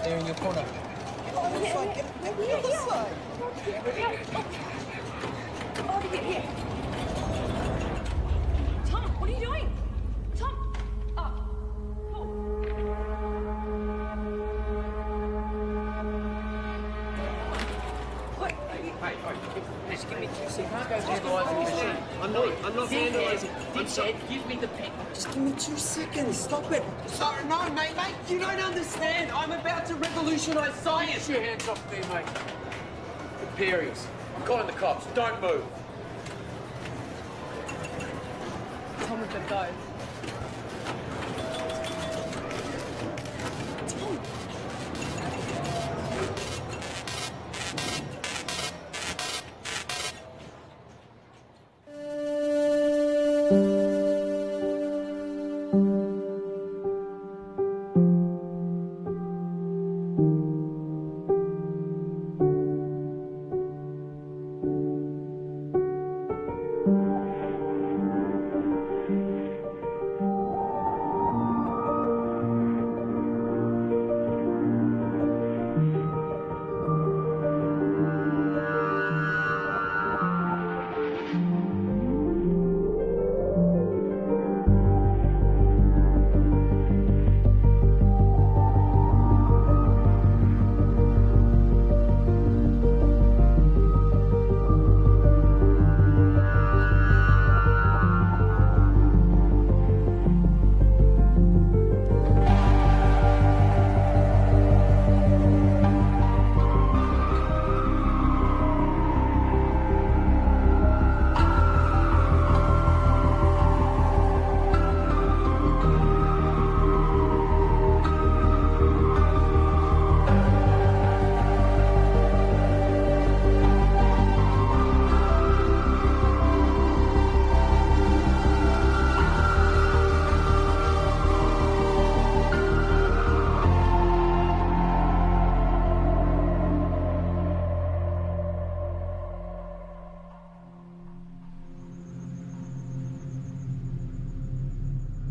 there in your corner. Get on this side, get me on this side. Over here. Tom, what are you doing? Tom! Oh, cool. Wait, Just give me 2 seconds. You can't go vandalising the machine. I'm not vandalising. I'm said, give me the pick. Just give me 2 seconds, stop it. Sorry, no, mate, you don't understand. I'm about to revolutionise science. Get your hands off me, mate. Imperials. I'm calling the cops. Don't move. Tom, we've got to go.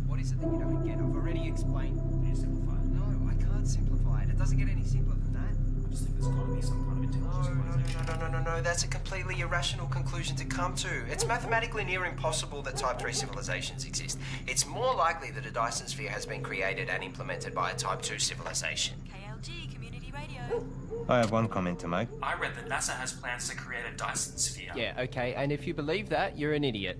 What is it that you don't get? I've already explained. Can you simplify it? No, I can't simplify it. It doesn't get any simpler than that. I just think there's got to be some kind of intelligence. No. That's a completely irrational conclusion to come to. It's mathematically near impossible that Type 3 civilizations exist. It's more likely that a Dyson sphere has been created and implemented by a Type 2 civilization. KLG, Community Radio. I have one comment to make. I read that NASA has plans to create a Dyson sphere. Yeah, okay, and if you believe that, you're an idiot.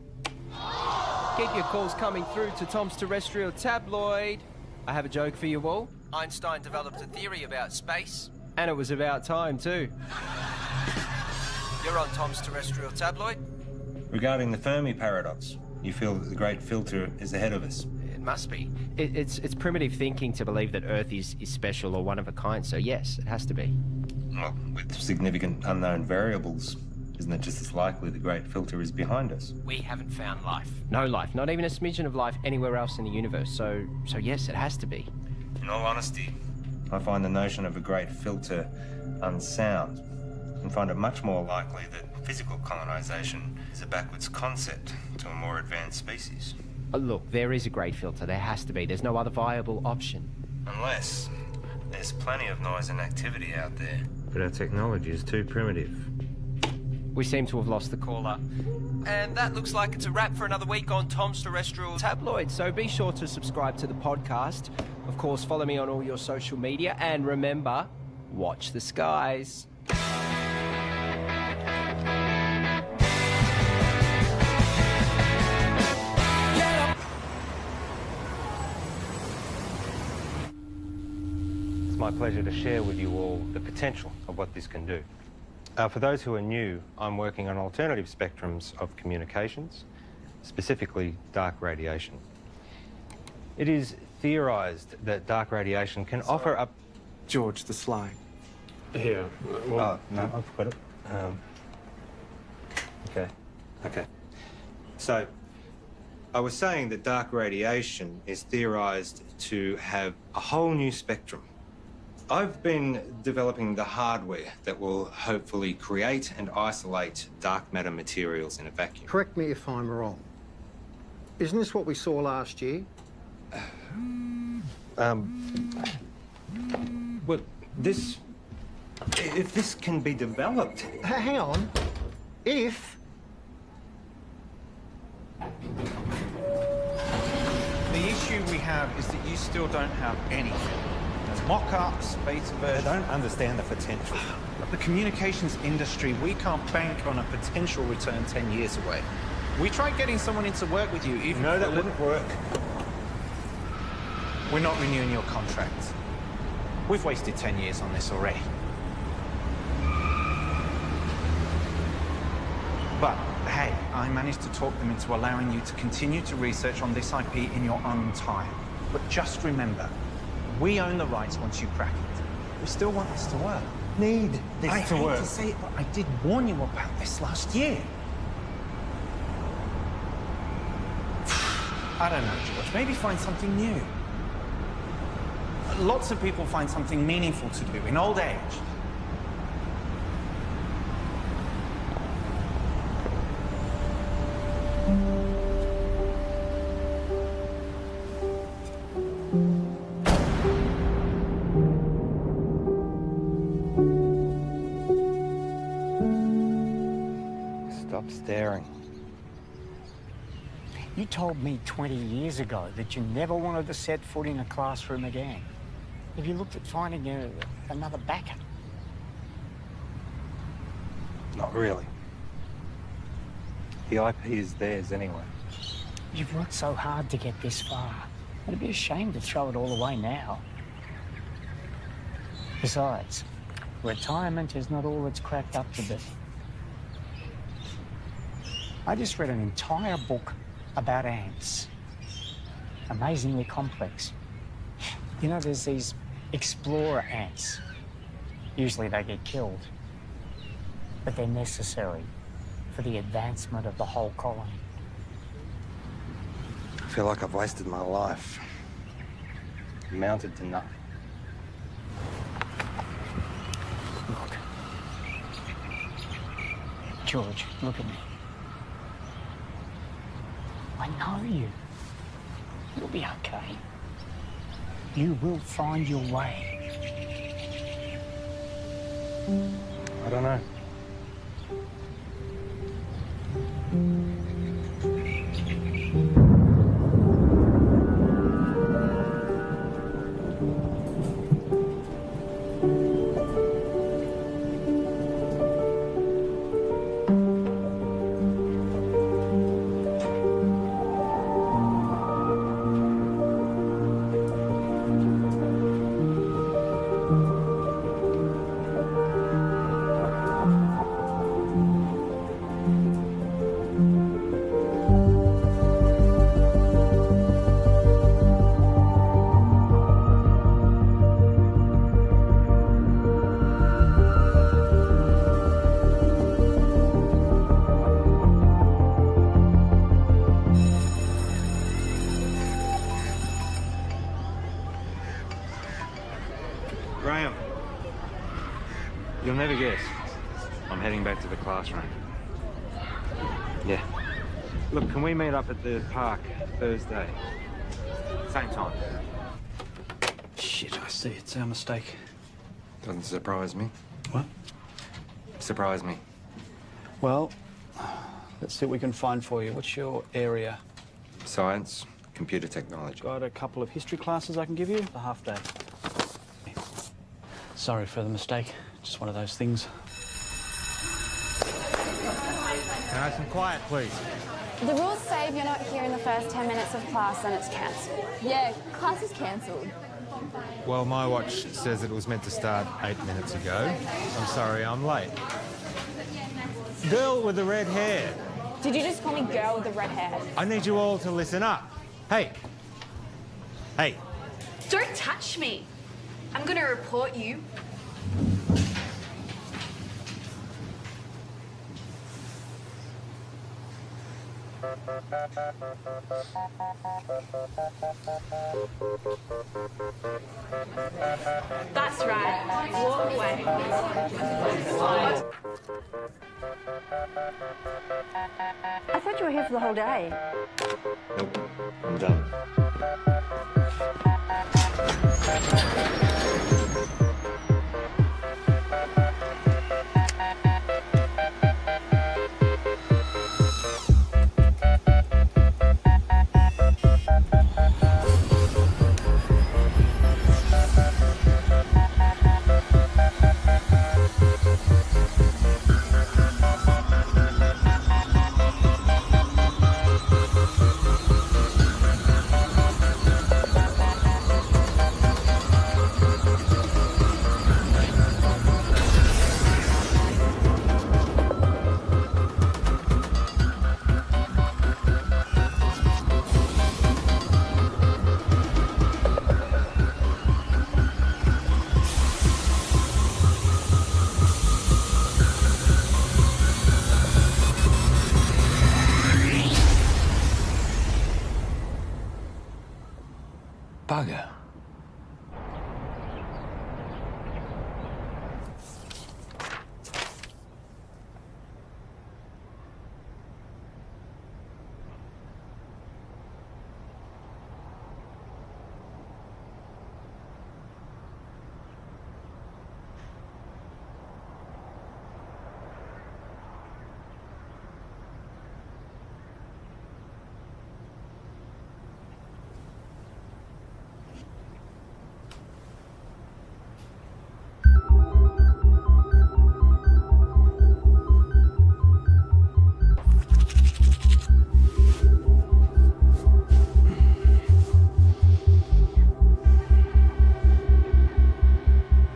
Keep your calls coming through to Tom's Terrestrial Tabloid. I have a joke for you all. Einstein developed a theory about space. And it was about time, too. You're on Tom's Terrestrial Tabloid. Regarding the Fermi paradox, you feel that the great filter is ahead of us. It must be. It's primitive thinking to believe that Earth is special or one of a kind, so yes, it has to be. Well, with significant unknown variables, isn't it just as likely the great filter is behind us? We haven't found life. No life, not even a smidgen of life anywhere else in the universe, so yes, it has to be. In all honesty, I find the notion of a great filter unsound and find it much more likely that physical colonisation is a backwards concept to a more advanced species. Look, there is a great filter. There has to be. There's no other viable option. Unless there's plenty of noise and activity out there. But our technology is too primitive. We seem to have lost the caller. And that looks like it's a wrap for another week on Tom's Terrestrial Tabloid. So be sure to subscribe to the podcast. Of course, follow me on all your social media. And remember, watch the skies. It's my pleasure to share with you all the potential of what this can do. For those who are new, I'm working on alternative spectrums of communications, specifically dark radiation. It is theorised that dark radiation can offer up... George, the slide. Here. Oh, no, I've got it. Okay. So, I was saying that dark radiation is theorised to have a whole new spectrum. I've been developing the hardware that will hopefully create and isolate dark matter materials in a vacuum. Correct me if I'm wrong. Isn't this what we saw last year? Well, If this can be developed. Hang on. If... The issue we have is that you still don't have anything. There's mock-ups, beta versions. I don't understand the potential. The communications industry, we can't bank on a potential return 10 years away. We tried getting someone in to work with you, even... No, that wouldn't work. We're not renewing your contract. We've wasted 10 years on this already. But, hey, I managed to talk them into allowing you to continue to research on this IP in your own time. But just remember, we own the rights once you crack it. We still want this to work. Need this I to hate work. to say it, but I did warn you about this last year. I don't know, George. Maybe find something new. Lots of people find something meaningful to do in old age. Stop staring. You told me 20 years ago that you never wanted to set foot in a classroom again. Have you looked at finding another backer? Not really. The IP is theirs anyway. You've worked so hard to get this far. It'd be a shame to throw it all away now. Besides, retirement is not all it's cracked up to be. I just read an entire book about ants. Amazingly complex. You know, there's these explorer ants. Usually they get killed, but they're necessary for the advancement of the whole colony. I feel like I've wasted my life. Amounted to nothing. Look. George, look at me. I know you. You'll be okay. You will find your way. I don't know. Graham, you'll never guess. I'm heading back to the classroom. Yeah. Look, can we meet up at the park Thursday? Same time. Shit, I see. It's our mistake. Doesn't surprise me. What? Surprise me. Well, let's see what we can find for you. What's your area? Science, computer technology. Got a couple of history classes I can give you. A half day. Sorry for the mistake. Just one of those things. Can I have some quiet, please? The rules say if you're not here in the first 10 minutes of class, then it's cancelled. Yeah, class is cancelled. Well, my watch says it was meant to start 8 minutes ago. I'm sorry, I'm late. Girl with the red hair. Did you just call me girl with the red hair? I need you all to listen up. Hey. Hey. Don't touch me. I'm gonna report you. That's right. Walk away. I thought you were here for the whole day. Nope, I'm done. Bugger.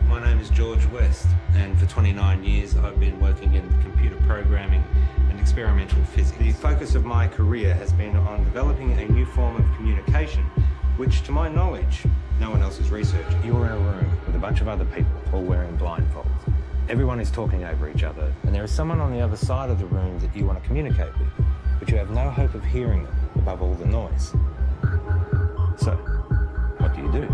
My name is George West, and for 29 years I've been working in computer programming and experimental physics. The focus of my career has been on developing a new form of communication, which, to my knowledge, no one else has researched. You're in a room with a bunch of other people, all wearing blindfolds. Everyone is talking over each other, and there is someone on the other side of the room that you want to communicate with, but you have no hope of hearing them above all the noise. So, what do?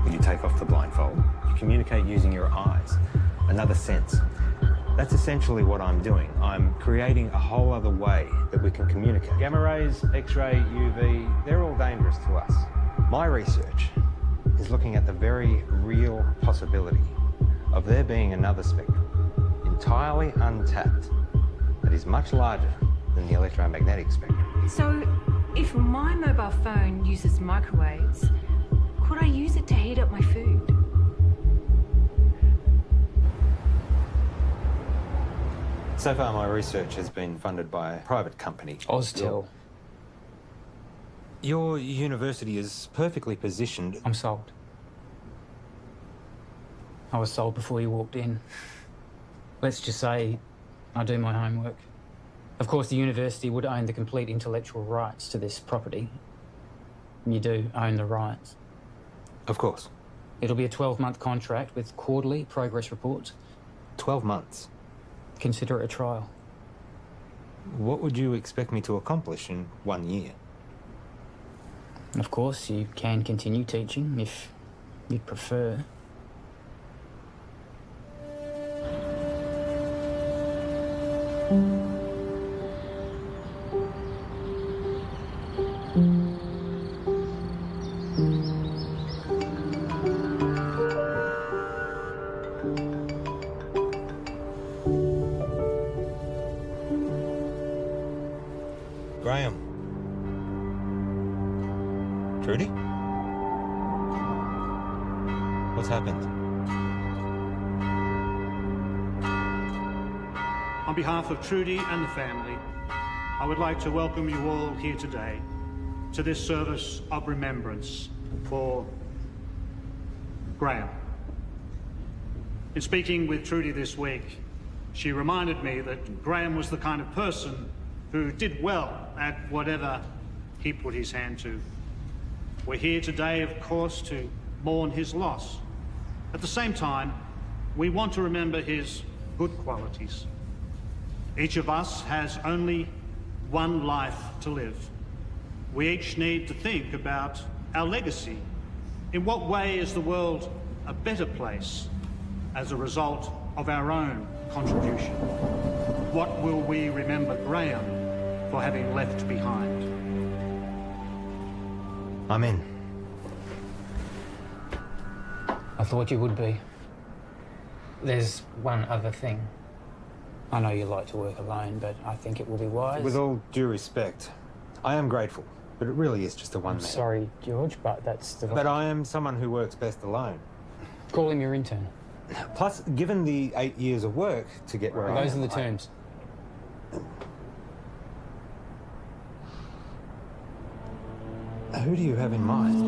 When you take off the blindfold, you communicate using your eyes, another sense. That's essentially what I'm doing. I'm creating a whole other way that we can communicate. Gamma rays, X-ray, UV, they're all dangerous to us. My research is looking at the very real possibility of there being another spectrum, entirely untapped, that is much larger than the electromagnetic spectrum. So, if my mobile phone uses microwaves, could I use it to heat up my food? So far, my research has been funded by a private company. Oztel. Your university is perfectly positioned. I'm sold. I was sold before you walked in. Let's just say I do my homework. Of course, the university would own the complete intellectual rights to this property. You do own the rights. Of course. It'll be a 12-month contract with quarterly progress reports. 12 months? Consider it a trial. What would you expect me to accomplish in 1 year? Of course, you can continue teaching if you'd prefer. Graham. Trudy? What's happened? On behalf of Trudy and the family, I would like to welcome you all here today to this service of remembrance for Graham. In speaking with Trudy this week, she reminded me that Graham was the kind of person who did well at whatever he put his hand to. We're here today, of course, to mourn his loss. At the same time, we want to remember his good qualities. Each of us has only one life to live. We each need to think about our legacy. In what way is the world a better place as a result of our own contribution? What will we remember Graham for having left behind? I'm in. I thought you would be. There's one other thing. I know you like to work alone, but I think it will be wise. With all due respect, I am grateful, but it really is just a one-man. Sorry, George, but that's the... But I am someone who works best alone. Call him your intern. Plus, given the 8 years of work to get where I am... Those are the terms. Who do you have in mind?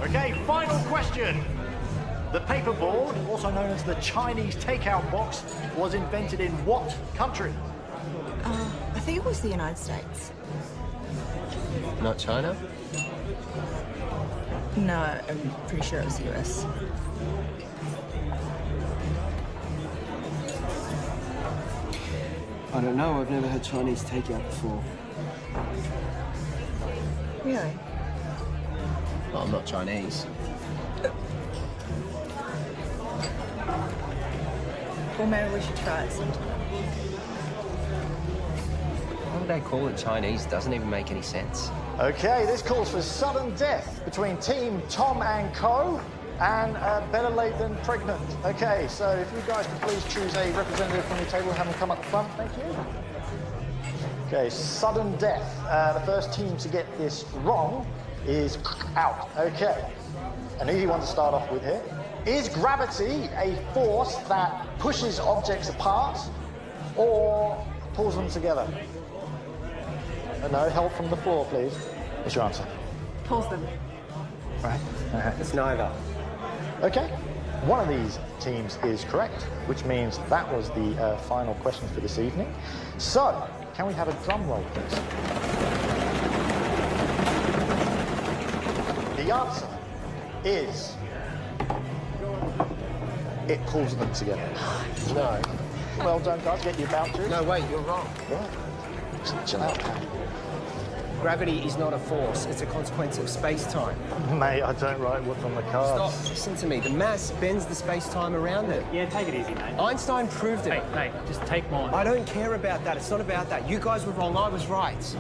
Okay, final question. The paperboard, also known as the Chinese takeout box, was invented in what country? I think it was the United States. Not China? No, I'm pretty sure it was the US. I don't know. I've never had Chinese takeout before. Really? Well, I'm not Chinese. Well, maybe we should try it sometime. Why would they call it Chinese? Doesn't even make any sense. Okay, this calls for sudden death between Team Tom and Co. and better late than pregnant. Okay, so if you guys could please choose a representative from your table and have them come up the front, thank you. Okay, sudden death. The first team to get this wrong is out. Okay, an easy one to start off with here. Is gravity a force that pushes objects apart or pulls them together? No, help from the floor, please. What's your answer? Pulls them. Right. It's neither. Okay. One of these teams is correct, which means that was the final question for this evening. So, can we have a drum roll, please? The answer is... it pulls them together. No. Well done, guys. Get your vouchers. No, wait, you're wrong. What? Chill out. Gravity is not a force. It's a consequence of space-time. Mate, I don't write what's on the cards. Stop. Listen to me. The mass bends the space-time around it. Yeah, take it easy, mate. Einstein proved it. Mate, just take mine. I don't care about that. It's not about that. You guys were wrong. I was right.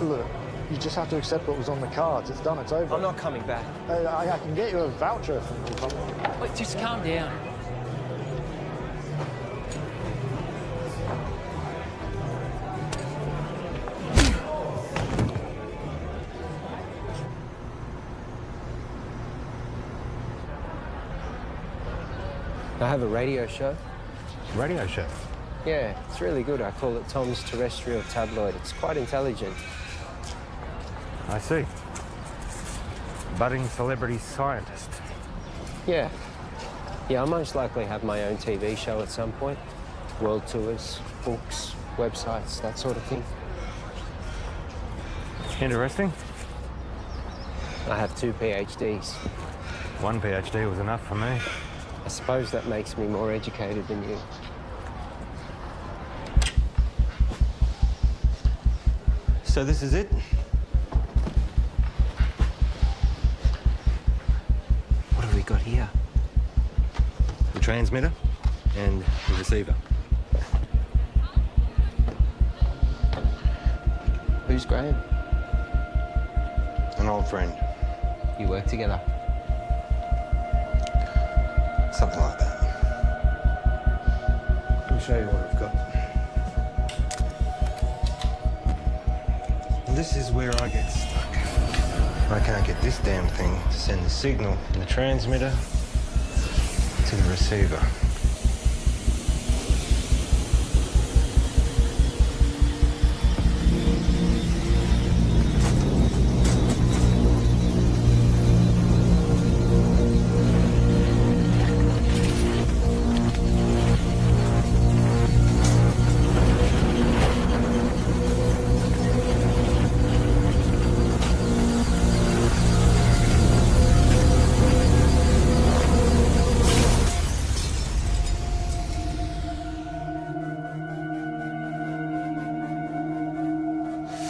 Look, you just have to accept what was on the cards. It's done. It's over. I'm not coming back. I can get you a voucher from... Wait, just calm down. I have a radio show. Radio show? Yeah, it's really good. I call it Tom's Terrestrial Tabloid. It's quite intelligent. I see. Budding celebrity scientist. Yeah. Yeah, I'll most likely have my own TV show at some point. World tours, books, websites, that sort of thing. Interesting. I have 2 PhDs. One PhD was enough for me. I suppose that makes me more educated than you. So this is it? What have we got here? The transmitter and the receiver. Who's Graham? An old friend. You work together? Something like that. Let me show you what I've got. This is where I get stuck. I can't get this damn thing to send the signal from the transmitter to the receiver.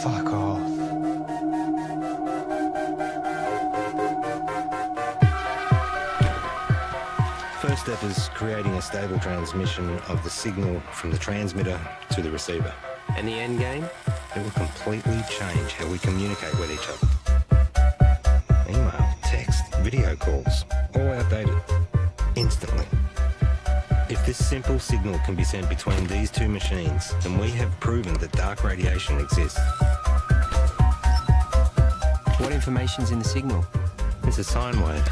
Fuck off. First step is creating a stable transmission of the signal from the transmitter to the receiver. And the end game? It will completely change how we communicate with each other. Email, text, video calls, all outdated. Instantly. If this simple signal can be sent between these two machines, then we have proven that dark radiation exists. What information's in the signal? It's a sine wave.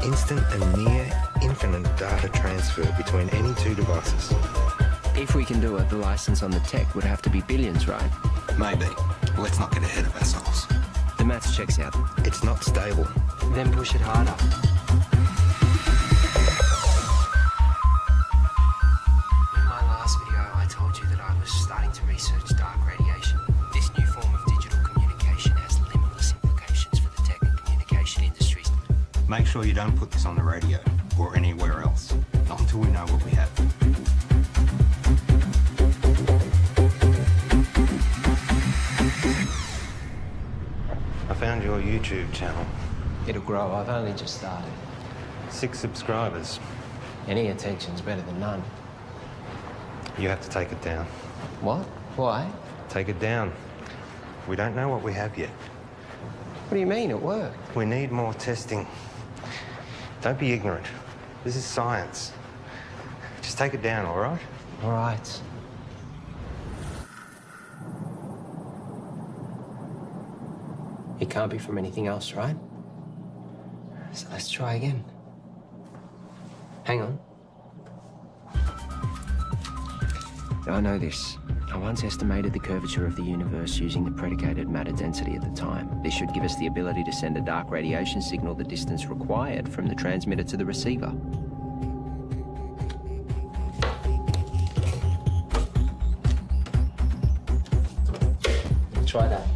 Instant and near infinite data transfer between any two devices. If we can do it, the license on the tech would have to be billions, right? Maybe. Let's not get ahead of ourselves. The maths checks out. It's not stable. Then push it harder. In my last video, I told you that I was starting to research dark radiation. This new form of digital communication has limitless implications for the tech and communication industries. Make sure you don't put this on the radio or anywhere else. Not until we know what we have. YouTube channel. It'll grow. I've only just started. 6 subscribers. Any attention's better than none. You have to take it down. What? Why? Take it down. We don't know what we have yet. What do you mean at work? We need more testing. Don't be ignorant. This is science. Just take it down, all right? All right. It can't be from anything else, right? So let's try again. Hang on. I know this. I once estimated the curvature of the universe using the predicated matter density at the time. This should give us the ability to send a dark radiation signal the distance required from the transmitter to the receiver. Try that.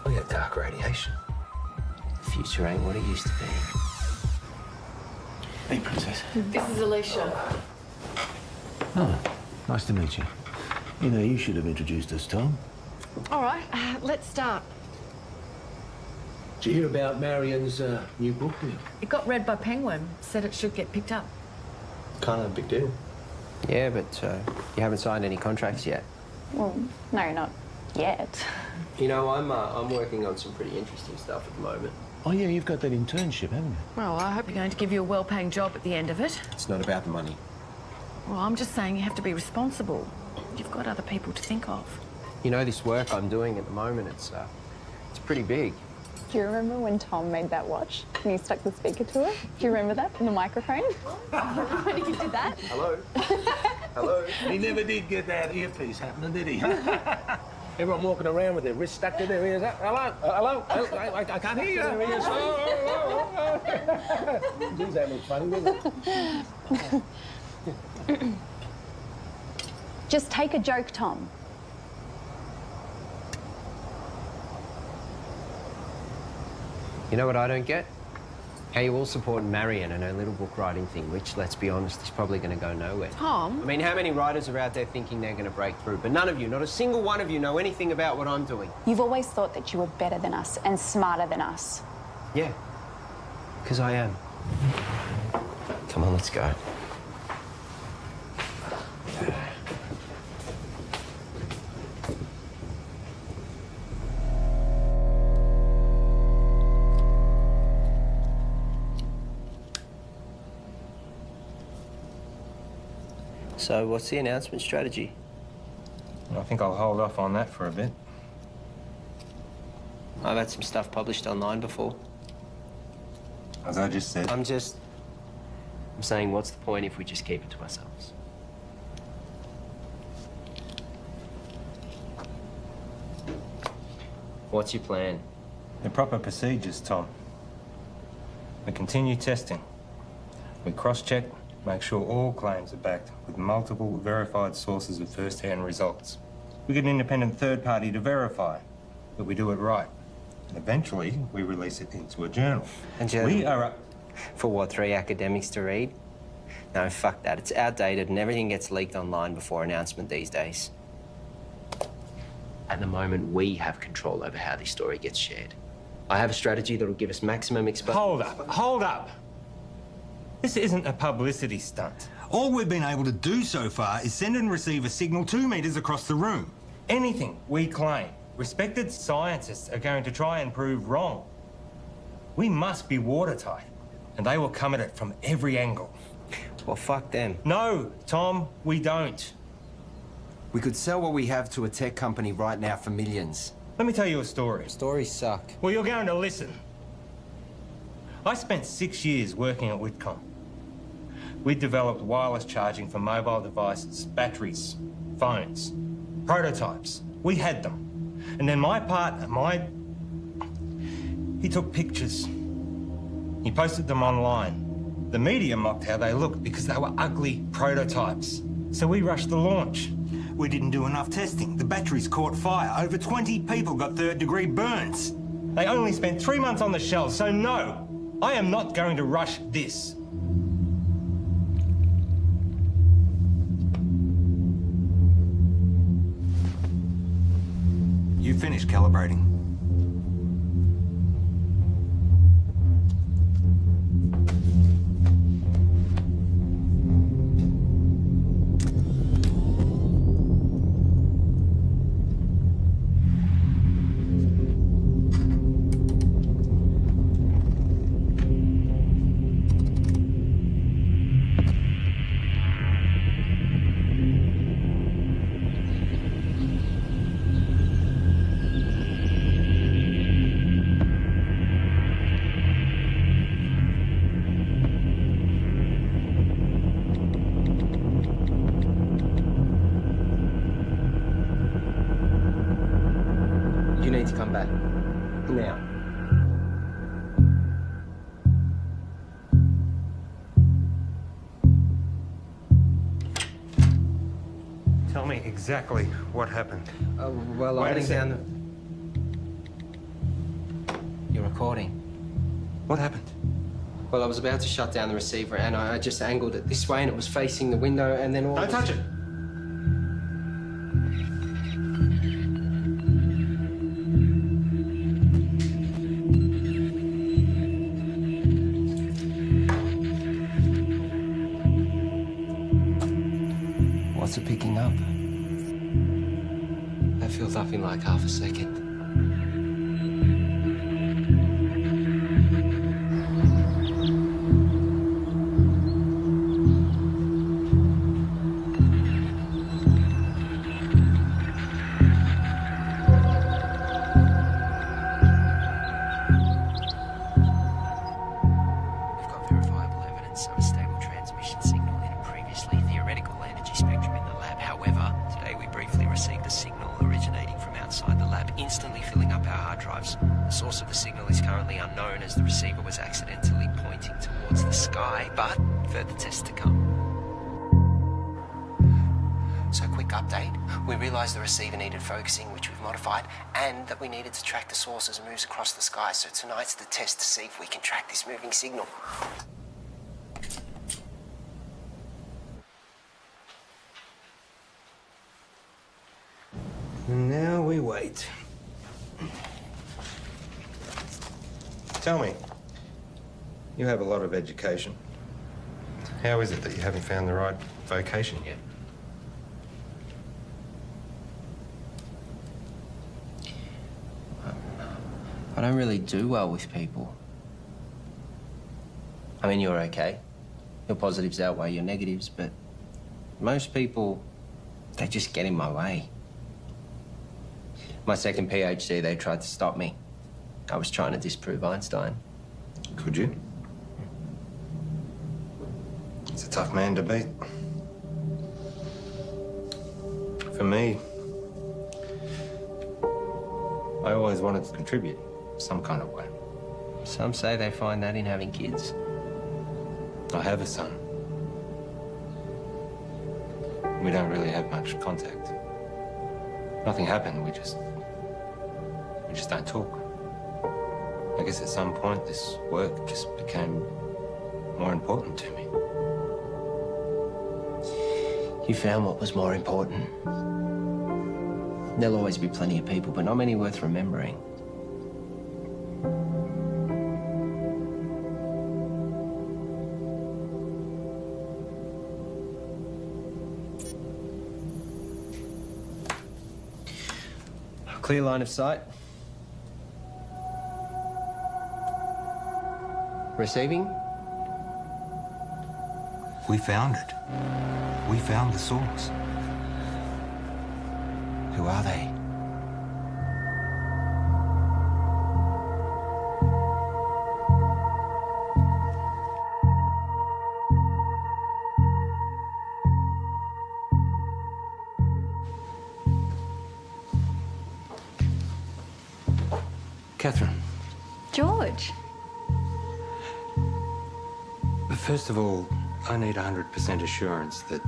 Look at dark radiation. The future ain't what it used to be. Hey, Princess. This is Alicia. Oh, nice to meet you. You know, you should have introduced us, Tom. All right, let's start. Did you hear about Marion's new book? It got read by Penguin. Said it should get picked up. Kind of a big deal. Yeah, but you haven't signed any contracts yet. Well, no, not yet. You know, I'm working on some pretty interesting stuff at the moment. Oh, yeah, you've got that internship, haven't you? Well, I hope you're going to give you a well-paying job at the end of it. It's not about the money. Well, I'm just saying you have to be responsible. You've got other people to think of. You know, this work I'm doing at the moment, it's pretty big. Do you remember when Tom made that watch and you stuck the speaker to it? Do you remember that in the microphone? When you did that? Hello? Hello? He never did get that earpiece happening, did he? Everyone walking around with their wrists stuck to their ears. Hello? Hello? I can't hear you. Their ears. Geez, that looks funny, doesn't it? Just take a joke, Tom. You know what I don't get? How you all support Marion and her little book writing thing, which, let's be honest, is probably going to go nowhere. Tom? I mean, how many writers are out there thinking they're going to break through? But none of you, not a single one of you, know anything about what I'm doing. You've always thought that you were better than us and smarter than us. Yeah, because I am. Come on, let's go. So, what's the announcement strategy? I think I'll hold off on that for a bit. I've had some stuff published online before. As I just said. I'm saying, what's the point if we just keep it to ourselves? What's your plan? The proper procedures, Tom. We continue testing. We cross-check, make sure all claims are backed with multiple verified sources of first-hand results. We get an independent third party to verify that we do it right. And eventually, we release it into a journal. We are up... For what, 3 academics to read? No, fuck that. It's outdated and everything gets leaked online before announcement these days. At the moment, we have control over how this story gets shared. I have a strategy that'll give us maximum exposure. Hold up. This isn't a publicity stunt. All we've been able to do so far is send and receive a signal 2 meters across the room. Anything we claim, respected scientists are going to try and prove wrong. We must be watertight, and they will come at it from every angle. Well, fuck them. No, Tom, we don't. We could sell what we have to a tech company right now for millions. Let me tell you a story. Stories suck. Well, you're going to listen. I spent 6 years working at Whitcomb. We developed wireless charging for mobile devices, batteries, phones, prototypes. We had them. And then my partner, he took pictures. He posted them online. The media mocked how they looked because they were ugly prototypes. So we rushed the launch. We didn't do enough testing. The batteries caught fire. Over 20 people got third-degree burns. They only spent 3 months on the shelves, so no, I am not going to rush this. You finished calibrating. You need to come back. Now. Tell me exactly what happened. Well, I went down the... You're recording. What happened? Well, I was about to shut down the receiver and I just angled it this way and it was facing the window and then all... Don't touch it! What's it picking up? That feels up in like half a second. Instantly filling up our hard drives. The source of the signal is currently unknown as the receiver was accidentally pointing towards the sky, but further tests to come. So quick update, we realised the receiver needed focusing, which we've modified, and that we needed to track the source as it moves across the sky. So tonight's the test to see if we can track this moving signal. Now we wait. Tell me, you have a lot of education. How is it that you haven't found the right vocation yet? I don't really do well with people. I mean, you're okay. Your positives outweigh your negatives, but most people, they just get in my way. My second PhD, they tried to stop me. I was trying to disprove Einstein. Could you? It's a tough man to beat. For me, I always wanted to contribute some kind of way. Some say they find that in having kids. I have a son. We don't really have much contact. Nothing happened, we just don't talk. I guess at some point this work just became more important to me. You found what was more important. There'll always be plenty of people, but not many worth remembering. Clear line of sight. Receiving? We found it. We found the source. Who are they? Catherine. George. First of all, I need 100% assurance that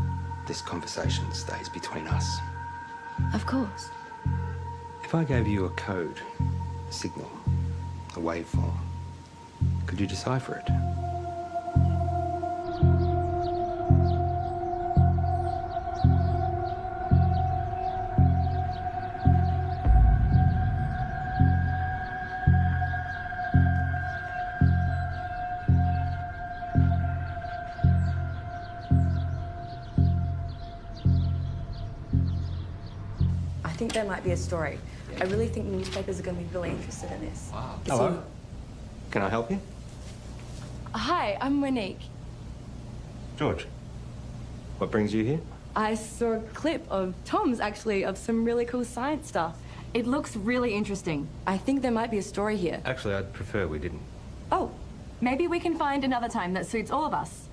this conversation stays between us. Of course. If I gave you a code, a signal, a waveform, could you decipher it? think there might be a story. I really think the newspapers are going to be really interested in this. Wow. It's Hello? in- Can I help you? Hi, I'm Monique. George. What brings you here? I saw a clip of Tom's, actually, of some really cool science stuff. It looks really interesting. I think there might be a story here. Actually, I'd prefer we didn't. Oh, maybe we can find another time that suits all of us.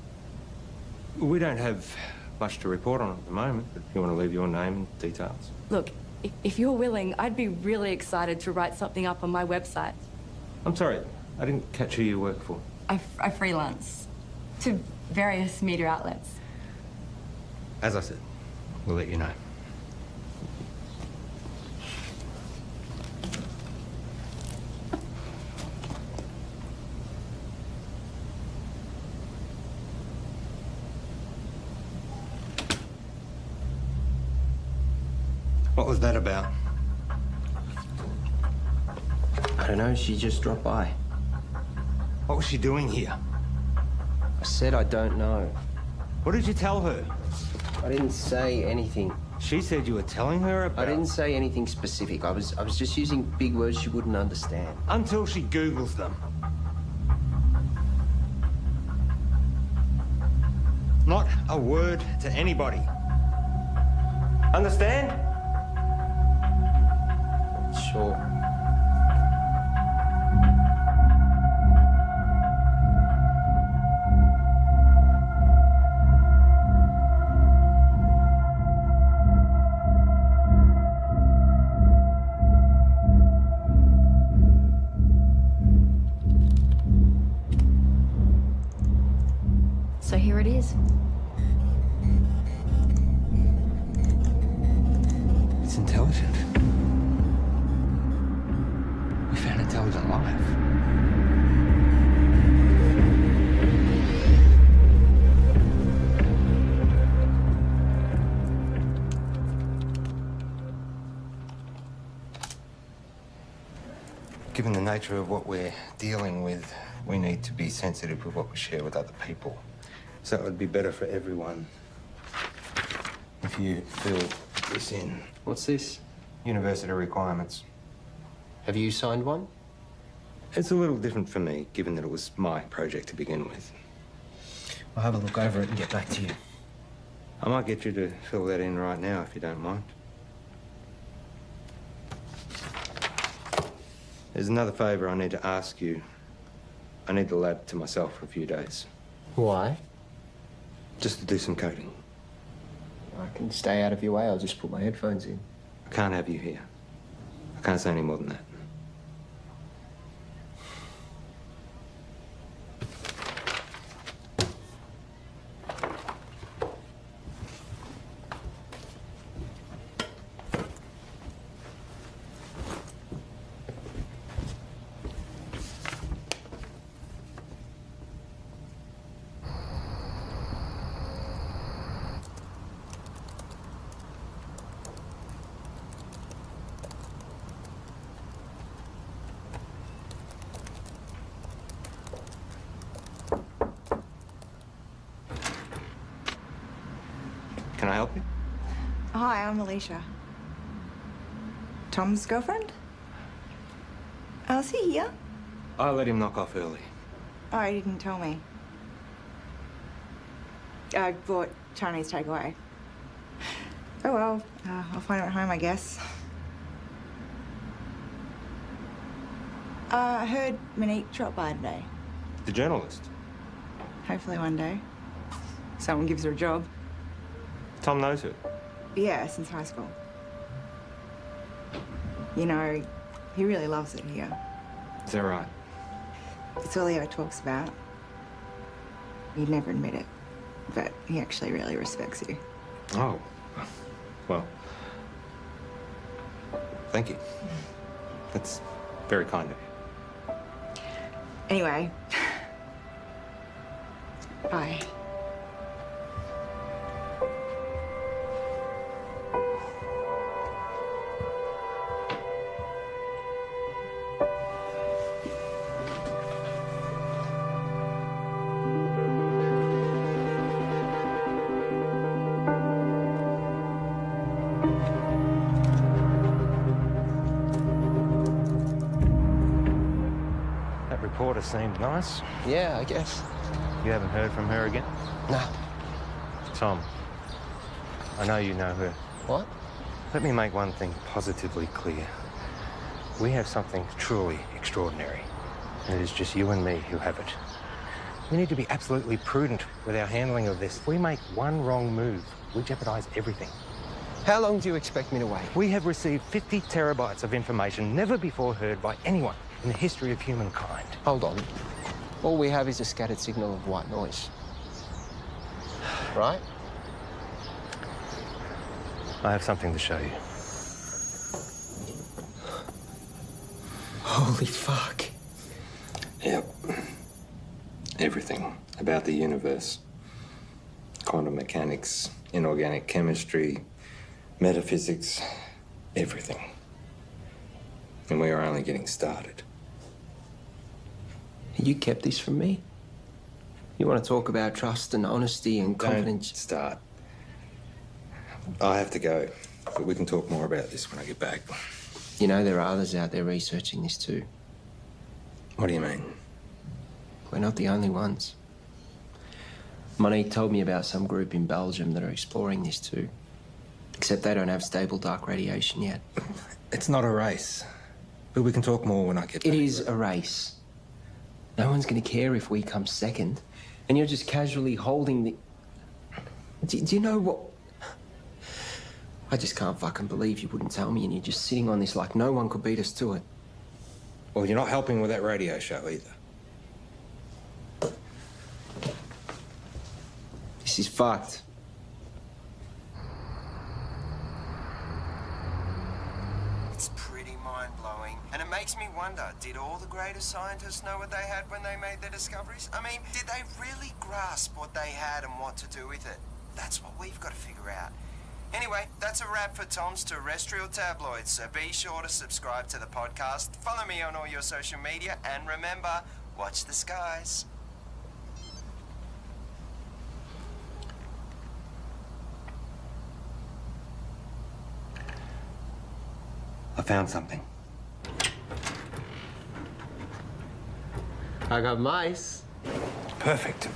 We don't have much to report on at the moment, but if you want to leave your name and details. Look, if you're willing, I'd be really excited to write something up on my website. I'm sorry, I didn't catch who you work for. I freelance to various media outlets. As I said, we'll let you know. What was that about? I don't know, she just dropped by. What was she doing here? I said I don't know. What did you tell her? I didn't say anything. She said you were telling her about... I didn't say anything specific. I was just using big words she wouldn't understand. Until she Googles them. Not a word to anybody. Understand? Sure. So here it is. It's intelligent. We found intelligent life. Given the nature of what we're dealing with, we need to be sensitive with what we share with other people. So it would be better for everyone if you fill this in. What's this? University requirements. Have you signed one? It's a little different for me, given that it was my project to begin with. I'll have a look over it and get back to you. I might get you to fill that in right now, if you don't mind. There's another favour I need to ask you. I need the lab to myself for a few days. Why? Just to do some coding. I can stay out of your way. I'll just put my headphones in. I can't have you here. I can't say any more than that. Can I help you? Hi, I'm Alicia. Tom's girlfriend? Oh, is he here? I let him knock off early. Oh, he didn't tell me. I bought Chinese takeaway. Oh well, I'll find him at home, I guess. I heard Monique dropped by today. The journalist. Hopefully one day. Someone gives her a job. Tom knows her. Yeah, since high school. You know, he really loves it here. Is that right? It's all he ever talks about. He'd never admit it, but he actually really respects you. Oh. Well. Thank you. That's very kind of you. Anyway. Bye. reporter seemed nice. Yeah, I guess. You haven't heard from her again? No. Tom, I know you know her. What? Let me make one thing positively clear. We have something truly extraordinary, and it is just you and me who have it. We need to be absolutely prudent with our handling of this. If we make one wrong move, we jeopardise everything. How long do you expect me to wait? We have received 50 terabytes of information never before heard by anyone in the history of humankind. Hold on. All we have is a scattered signal of white noise. Right? I have something to show you. Holy fuck. Yep. Everything about the universe. Quantum mechanics, inorganic chemistry, metaphysics, everything. And we are only getting started. You kept this from me? You want to talk about trust and honesty and confidence? Don't start. I have to go, but we can talk more about this when I get back. You know, there are others out there researching this too. What do you mean? We're not the only ones. Monique told me about some group in Belgium that are exploring this too. Except they don't have stable dark radiation yet. It's not a race. But we can talk more when I get back. It is a race. No one's going to care if we come second. And you're just casually holding the... Do you know what... I just can't fucking believe you wouldn't tell me and you're just sitting on this like no one could beat us to it. Well, you're not helping with that radio show either. This is fucked. It's pretty mind-blowing. And it makes me wonder, did all the greatest scientists know what they had when they made their discoveries? I mean, did they really grasp what they had and what to do with it? That's what we've got to figure out. Anyway, that's a wrap for Tom's Terrestrial Tabloids, so be sure to subscribe to the podcast, follow me on all your social media, and remember, watch the skies. I found something. I got mice. Perfect.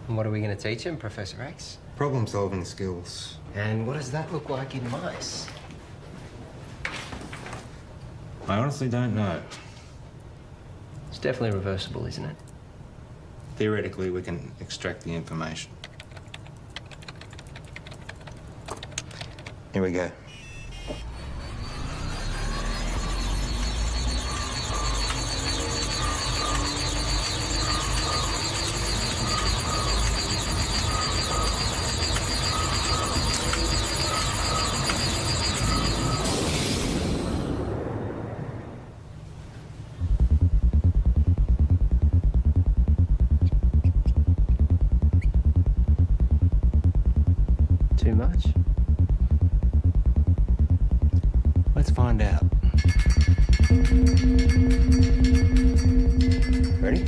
And what are we going to teach him, Professor X? Problem-solving skills. And what does that look like in mice? I honestly don't know. It's definitely reversible, isn't it? Theoretically, we can extract the information. Here we go. Too much? Let's find out. Ready?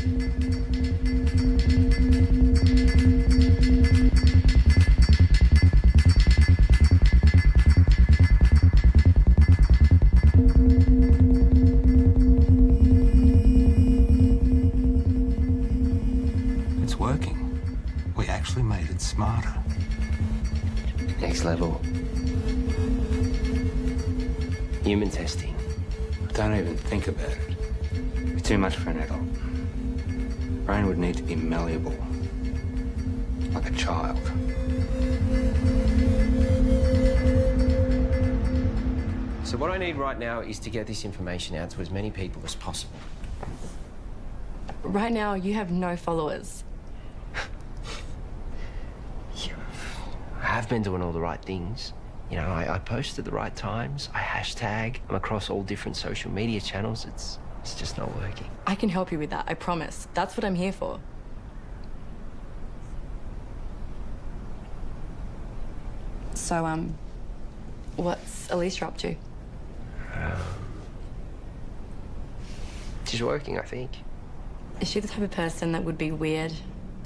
It's working. We actually made it smarter. Next level. Human testing. Don't even think about it. It's too much for an adult. Brain would need to be malleable. Like a child. So what I need right now is to get this information out to as many people as possible. Right now, you have no followers. I have been doing all the right things. You know, I post at the right times, I hashtag, I'm across all different social media channels. It's just not working. I can help you with that, I promise. That's what I'm here for. So, what's Alicia up to? She's working, I think. Is she the type of person that would be weird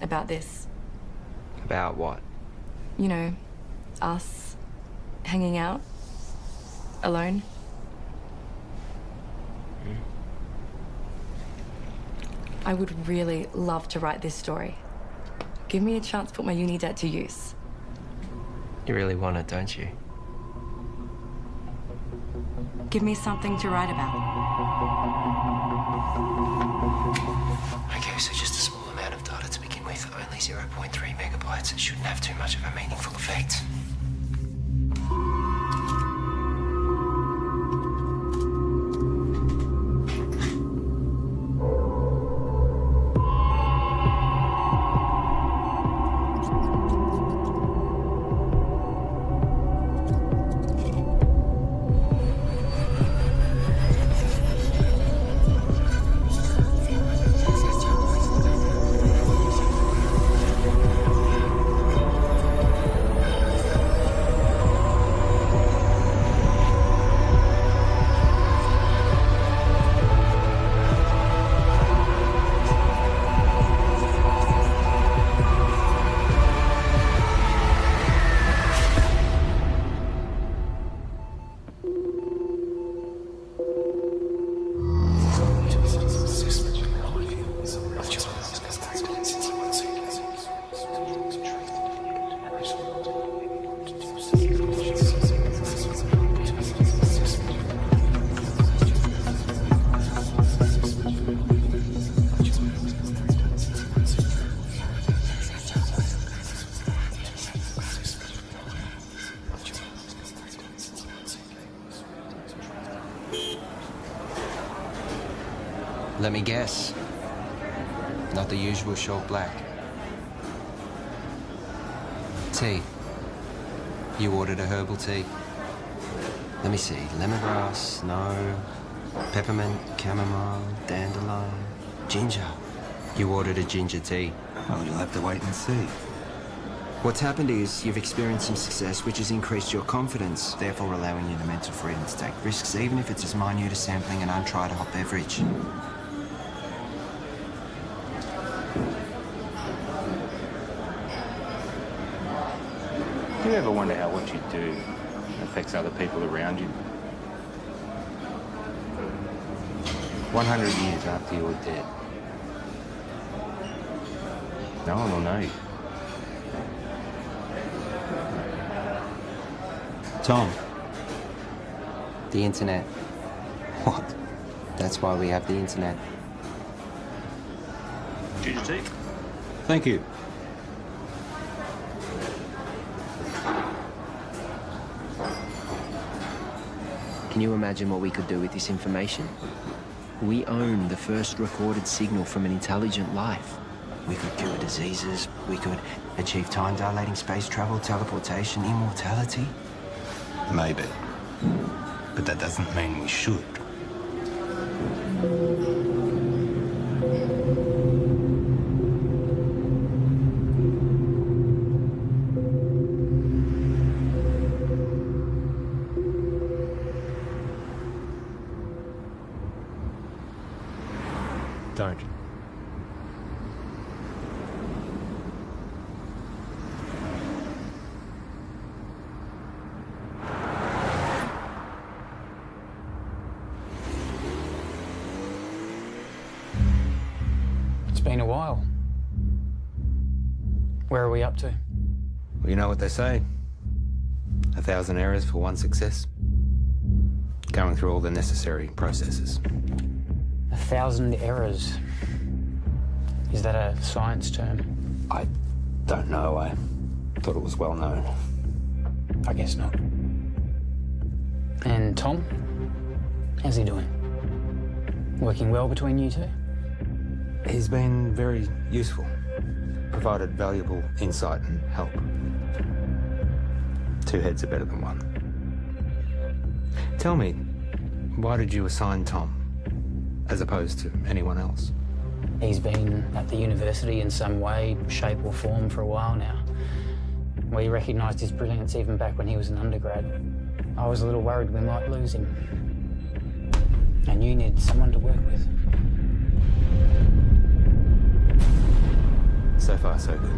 about this? About what? You know, us hanging out alone? I would really love to write this story. Give me a chance to put my uni debt to use. You really want it, don't you? Give me something to write about. Okay, so just a small amount of data to begin with. Only 0.3 megabytes. It shouldn't have too much of a meaningful effect. Let me guess. Not the usual short black. Tea. You ordered a herbal tea. Let me see. Lemongrass, no. Peppermint, chamomile, dandelion, ginger. You ordered a ginger tea. Well, you'll have to wait and see. What's happened is you've experienced some success, which has increased your confidence, therefore allowing you the mental freedom to take risks, even if it's as minute as sampling an untried hot beverage. Do you ever wonder how what you do affects other people around you? 100 years after you're dead, no one will know you. Tom. The internet. What? That's why we have the internet. Ginger tea? Thank you. Can you imagine what we could do with this information? We own the first recorded signal from an intelligent life. We could cure diseases, we could achieve time-dilating space travel, teleportation, immortality. Maybe. But that doesn't mean we should. Don't. It's been a while. Where are we up to? Well, you know what they say. 1,000 errors for one success. Going through all the necessary processes. 1,000 errors. Is that a science term? I don't know. I thought it was well known. I guess not. And Tom? How's he doing? Working well between you two? He's been very useful. Provided valuable insight and help. Two heads are better than one. Tell me, why did you assign Tom, as opposed to anyone else? He's been at the university in some way, shape or form for a while now. We recognised his brilliance even back when he was an undergrad. I was a little worried we might lose him. And you need someone to work with. So far, so good.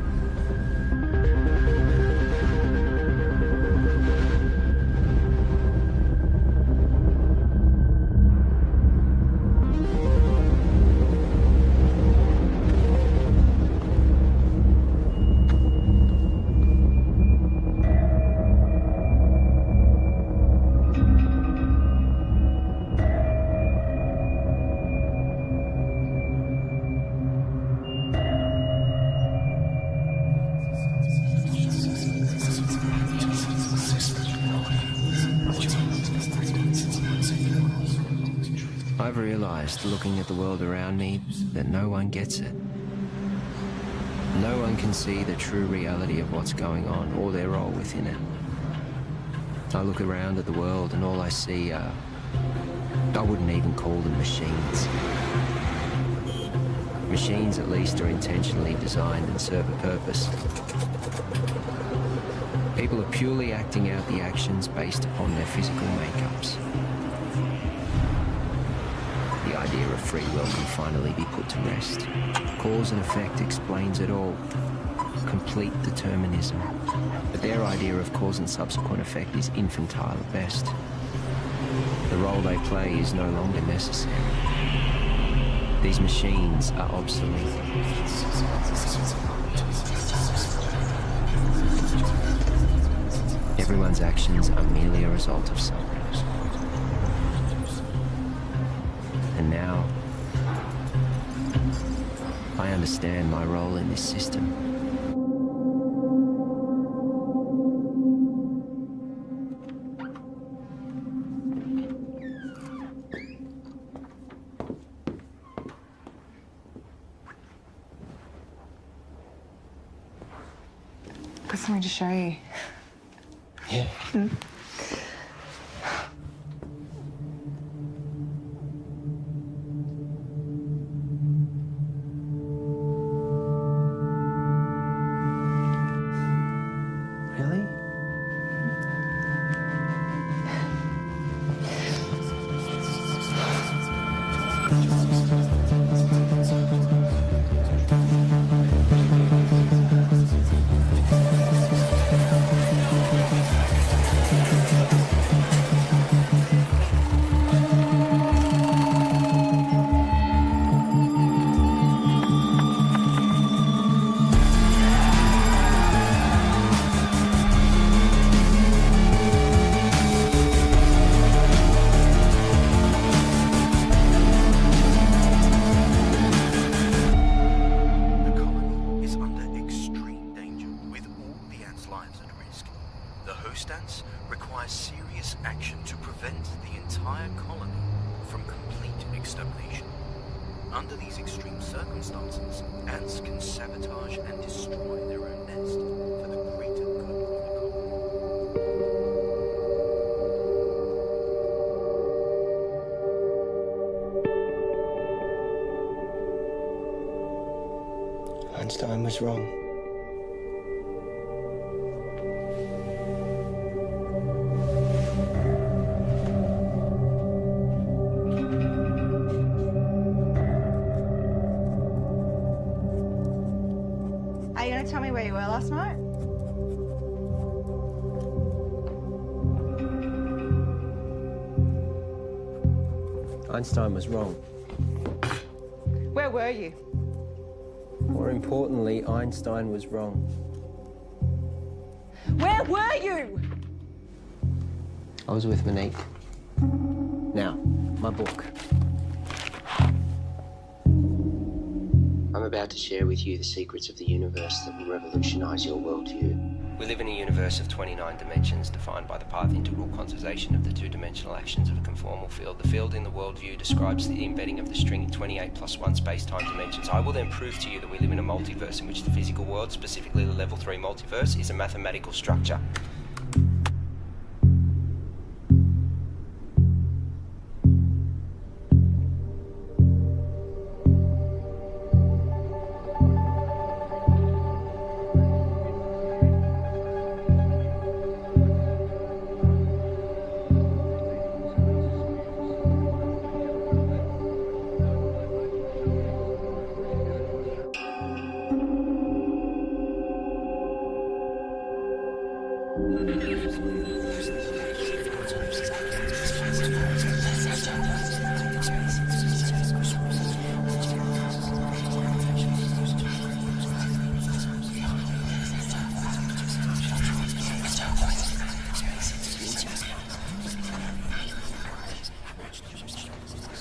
I've realized, looking at the world around me, that no one gets it. No one can see the true reality of what's going on or their role within it. I look around at the world and all I see are... I wouldn't even call them machines. Machines, at least, are intentionally designed and serve a purpose. People are purely acting out the actions based upon their physical makeups. The idea of free will can finally be put to rest. Cause and effect explains it all. Complete determinism. But their idea of cause and subsequent effect is infantile at best. The role they play is no longer necessary. These machines are obsolete. Everyone's actions are merely a result of something. And now, I understand my role in this system. Got something to show you. Yeah. Really? Under these extreme circumstances, ants can sabotage and destroy their own nest for the greater good of the colony. Einstein was wrong. Are you going to tell me where you were last night? Einstein was wrong. Where were you? More importantly, Einstein was wrong. Where were you? I was with Monique. Now, my book. I'm about to share with you the secrets of the universe that will revolutionize your worldview. We live in a universe of 29 dimensions defined by the path integral quantization of the two-dimensional actions of a conformal field. The field in the worldview describes the embedding of the string 28 plus 1 space-time dimensions. I will then prove to you that we live in a multiverse in which the physical world, specifically the level 3 multiverse, is a mathematical structure.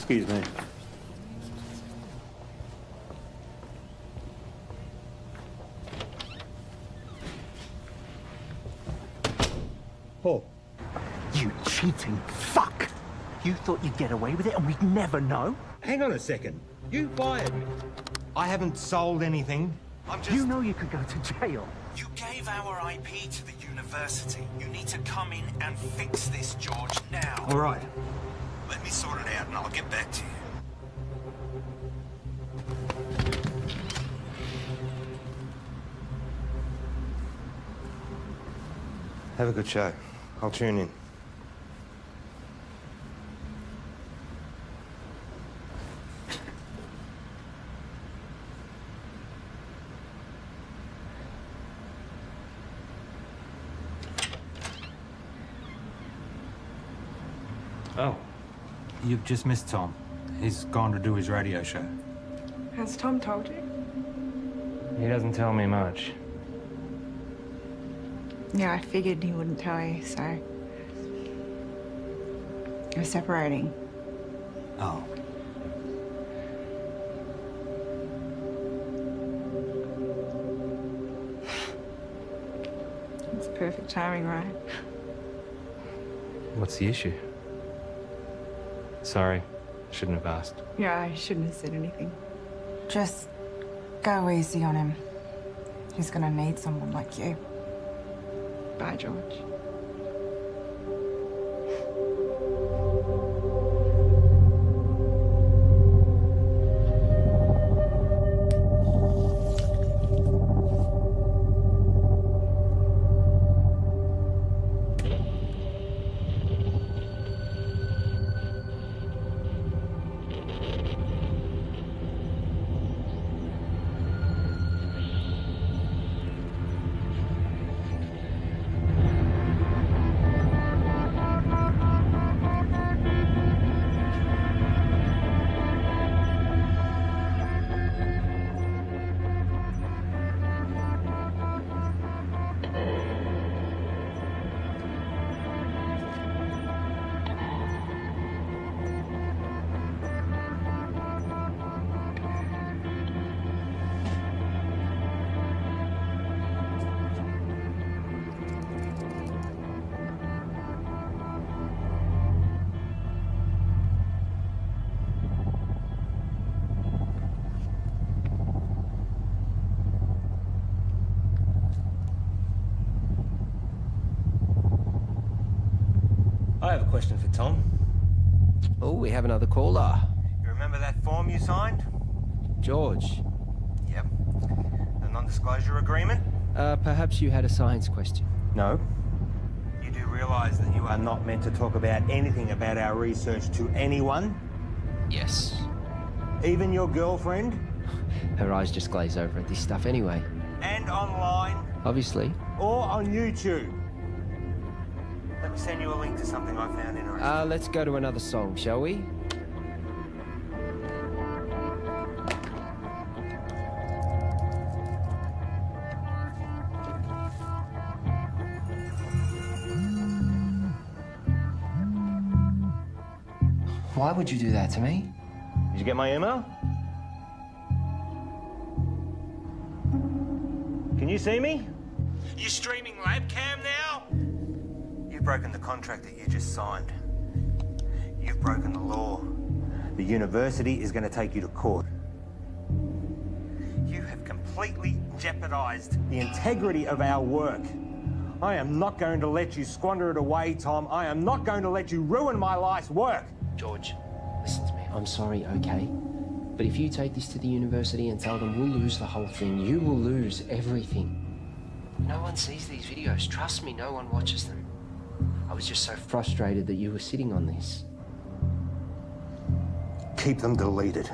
Excuse me. Paul. You cheating fuck! You thought you'd get away with it and we'd never know? Hang on a second. You fired me. I haven't sold anything. I'm just... You know you could go to jail. You gave our IP to the university. You need to come in and fix this, George, now. All right. Let me sort it out and I'll get back to you. Have a good show. I'll tune in. Oh. You've just missed Tom. He's gone to do his radio show. Has Tom told you? He doesn't tell me much. Yeah, I figured he wouldn't tell you, so... We're separating. Oh. It's perfect timing, right? What's the issue? Sorry, shouldn't have asked. Yeah, I shouldn't have said anything. Just go easy on him. He's gonna need someone like you. Bye, George. I have a question for Tom. Oh, we have another caller. You remember that form you signed? George. Yep. The non-disclosure agreement? Perhaps you had a science question. No. You do realise that you are not meant to talk about anything about our research to anyone? Yes. Even your girlfriend? Her eyes just glaze over at this stuff anyway. And online? Obviously. Or on YouTube? Let me send you a link to something I found interesting. Let's go to another song, shall we? Why would you do that to me? Did you get my email? Can you see me? You streaming labcam now? You've broken the contract that you just signed. You've broken the law. The university is going to take you to court. You have completely jeopardized the integrity of our work. I am not going to let you squander it away, Tom. I am not going to let you ruin my life's work. George, listen to me. I'm sorry, okay? But if you take this to the university and tell them we'll lose the whole thing, you will lose everything. No one sees these videos. Trust me, no one watches them. I was just so frustrated that you were sitting on this. Keep them deleted.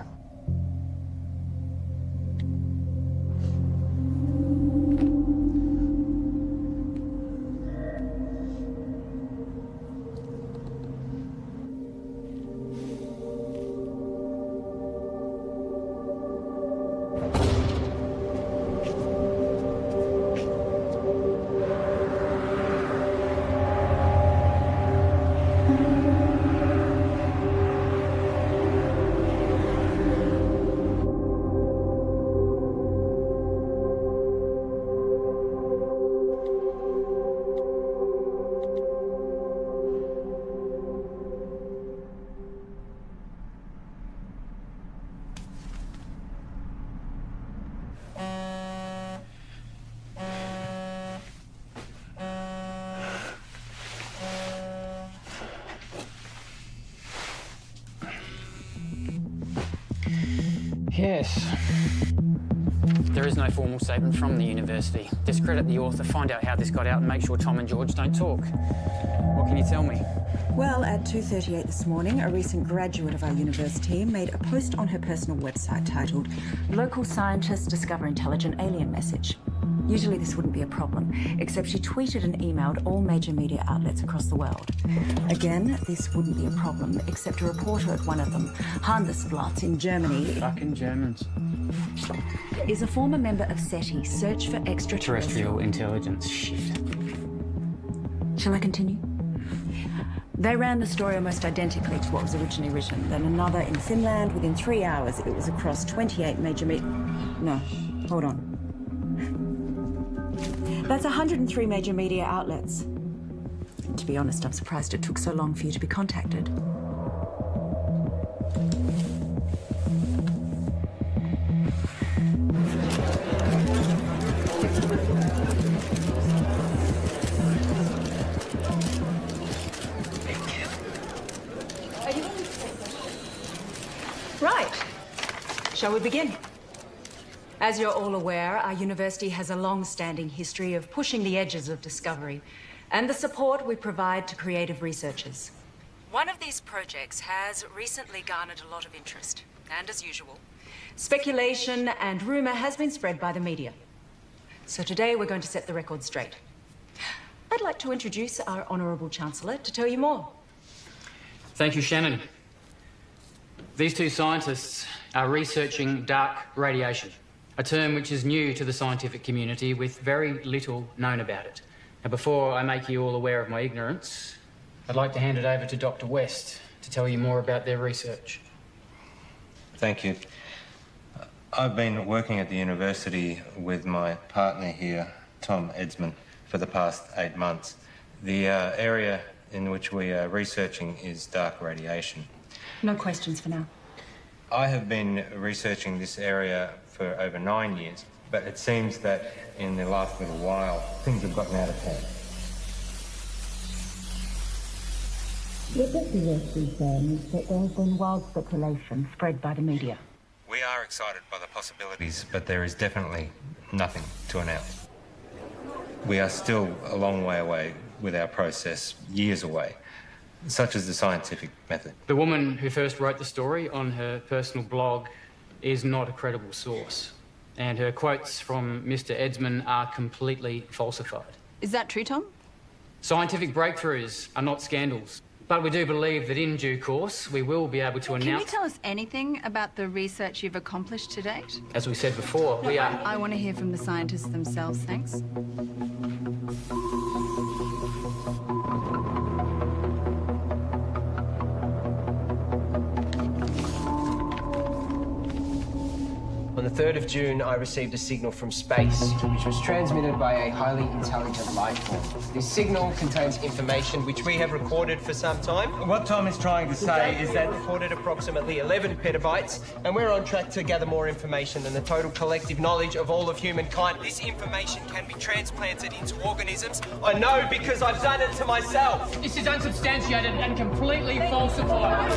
Yes. There is no formal statement from the university. Discredit the author, find out how this got out and make sure Tom and George don't talk. What can you tell me? Well, at 2:38 this morning, a recent graduate of our university made a post on her personal website titled "Local Scientists Discover Intelligent Alien Message." Usually this wouldn't be a problem, except she tweeted and emailed all major media outlets across the world. Again, this wouldn't be a problem, except a reporter at one of them, Handelsblatt in Germany... Fucking Germans. ...is a former member of SETI, Search for Extraterrestrial Intelligence. Shit. Shall I continue? They ran the story almost identically to what was originally written. Then another in Finland. Within 3 hours, it was across 28 major No, hold on. That's 103 major media outlets. To be honest, I'm surprised it took so long for you to be contacted. Right. Shall we begin? As you're all aware, our university has a long-standing history of pushing the edges of discovery and the support we provide to creative researchers. One of these projects has recently garnered a lot of interest, and as usual, speculation and rumor has been spread by the media. So today we're going to set the record straight. I'd like to introduce our Honourable Chancellor to tell you more. Thank you, Shannon. These two scientists are researching dark radiation, a term which is new to the scientific community with very little known about it. Now, before I make you all aware of my ignorance, I'd like to hand it over to Dr. West to tell you more about their research. Thank you. I've been working at the university with my partner here, Tom Edsman, for the past 8 months. The area in which we are researching is dark radiation. No questions for now. I have been researching this area for over 9 years, but it seems that in the last little while, things have gotten out of hand. What Dr. West is saying is that there has been wild speculation spread by the media. We are excited by the possibilities, but there is definitely nothing to announce. We are still a long way away with our process, years away, such as the scientific method. The woman who first wrote the story on her personal blog is not a credible source, and her quotes from Mr. Edsman are completely falsified. Is that true, Tom? Scientific breakthroughs are not scandals, but we do believe that in due course we will be able to Can you announce... tell us anything about the research you've accomplished to date? As we said before, we are... I want to hear from the scientists themselves, thanks. On the 3rd of June, I received a signal from space, which was transmitted by a highly intelligent life form. This signal contains information which we have recorded for some time. What Tom is trying to say is that... we recorded approximately 11 petabytes, and we're on track to gather more information than the total collective knowledge of all of humankind. This information can be transplanted into organisms. I know because I've done it to myself. This is unsubstantiated and completely falsified.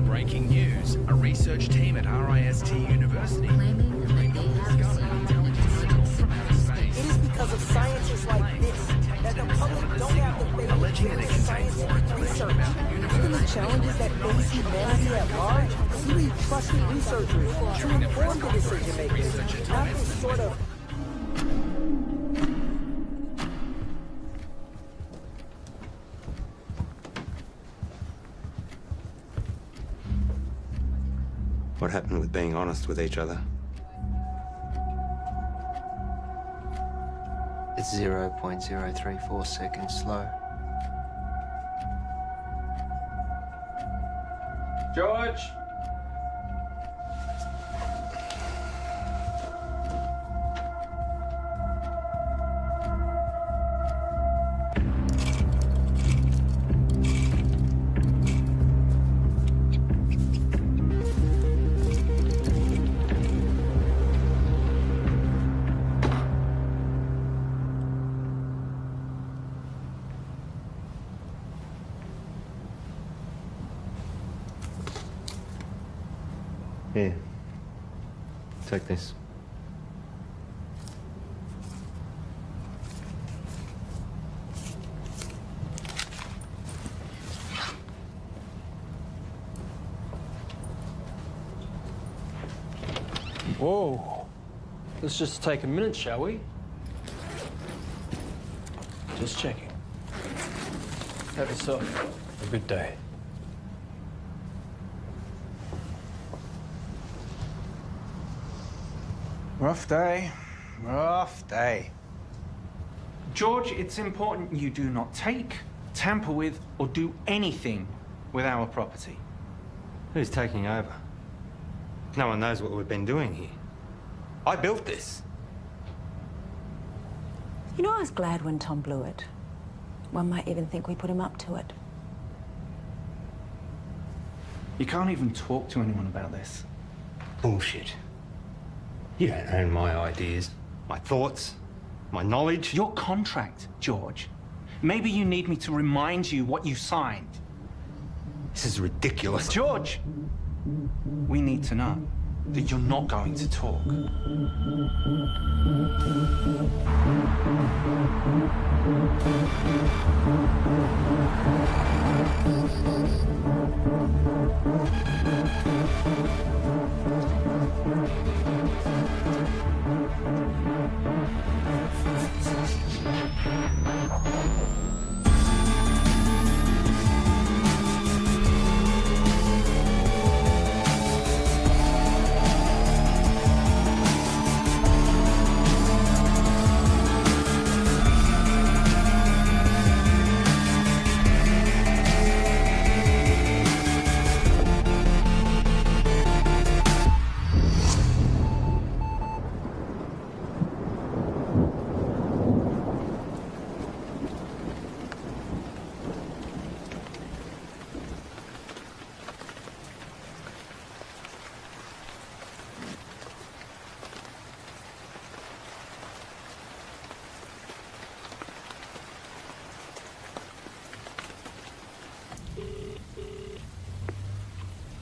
Breaking news, a research team at RIST University claiming that they have seen intelligence from outer space. It is because of scientists like this that the public don't have the faith alleging that it contains more information about the universe. Given the challenges that face humanity at large, we need trusted researchers to inform the decision makers, not this sort of... What happened with being honest with each other? It's 0.034 seconds slow. George! Here. Take this. Whoa. Let's just take a minute, shall we? Just checking. Have yourself a good day. Rough day. Rough day. George, it's important you do not take, tamper with, or do anything with our property. Who's taking over? No one knows what we've been doing here. I built this. You know, I was glad when Tom blew it. One might even think we put him up to it. You can't even talk to anyone about this. Bullshit. You don't own my ideas, my thoughts, my knowledge. Your contract, George. Maybe you need me to remind you what you signed. This is ridiculous. George! We need to know that you're not going to talk.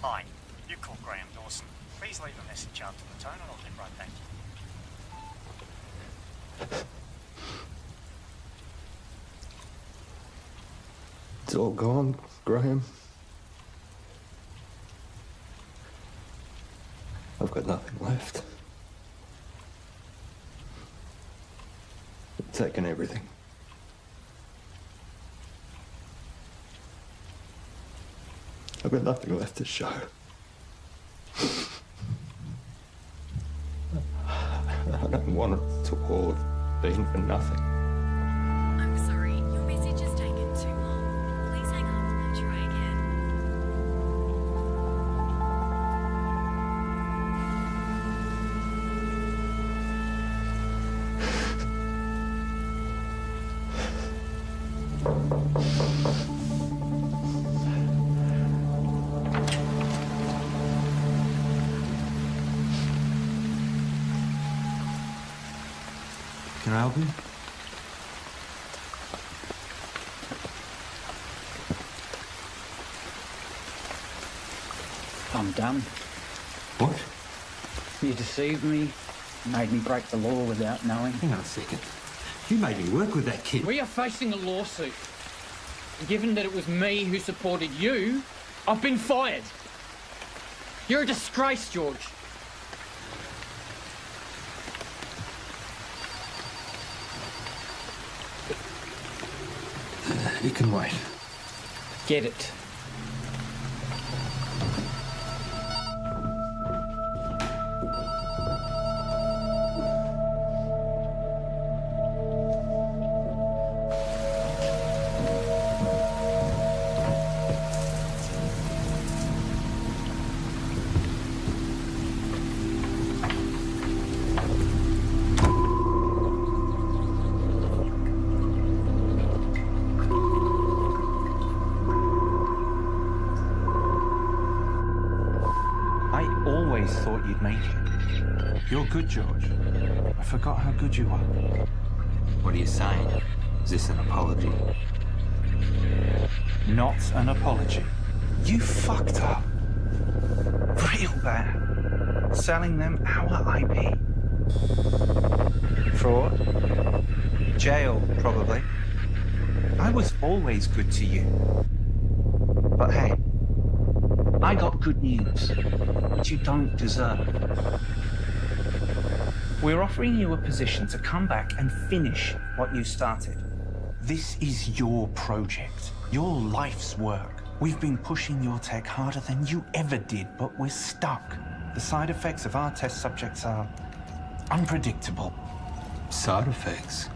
Hi, you called Graham Dawson. Please leave a message after the tone and I'll get right back to you. It's all gone, Graham. I've got nothing left. They've taken everything. I've got nothing left to show. I don't want it to all have been for nothing. I'm sorry, your message has taken too long. Please hang up and try again. Can I help you? I'm done. What? You deceived me, made me break the law without knowing. Hang on a second. You made me work with that kid. We are facing a lawsuit. Given that it was me who supported you, I've been fired. You're a disgrace, George. You can wait. Get it. make it. You're good, George. I forgot how good you are. What are you saying? Is this an apology? Not an apology. You fucked up. Real bad. Selling them our IP. Fraud. Jail, probably. I was always good to you. But hey, I got good news, which you don't deserve. We're offering you a position to come back and finish what you started. This is your project, your life's work. We've been pushing your tech harder than you ever did, but we're stuck. The side effects of our test subjects are unpredictable. Side effects?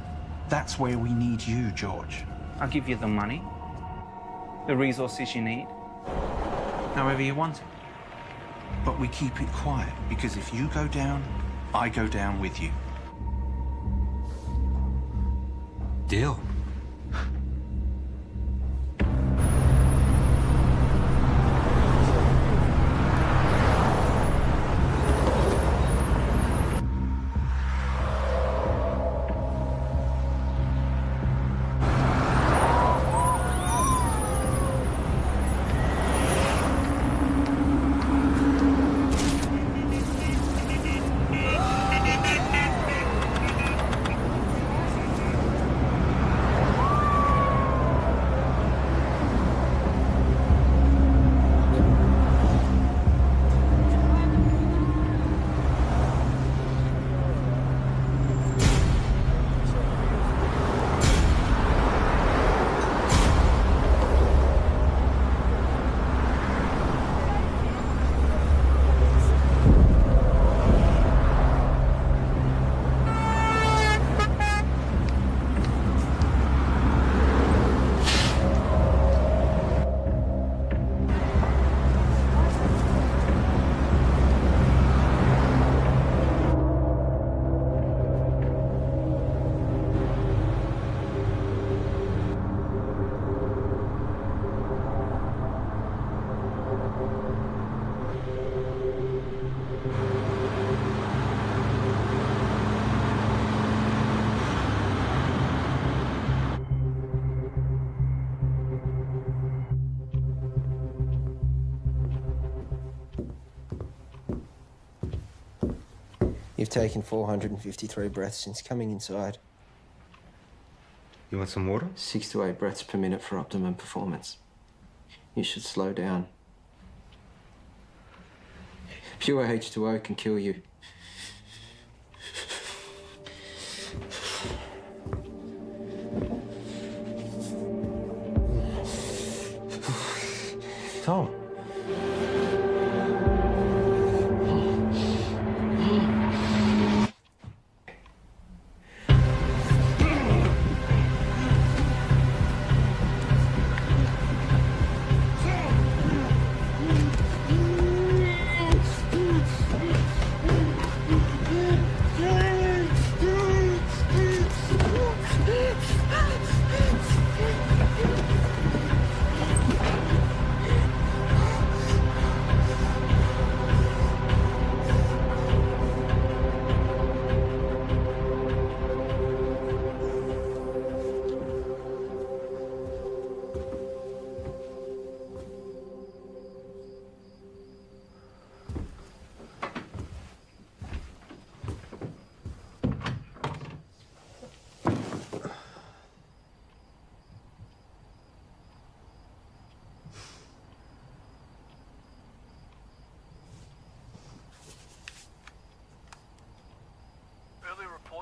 That's where we need you, George. I'll give you the money, the resources you need, however you want it. But we keep it quiet, because if you go down, I go down with you. Deal. You've taken 453 breaths since coming inside. You want some water? 6 to 8 breaths per minute for optimum performance. You should slow down. Pure H2O can kill you. Tom.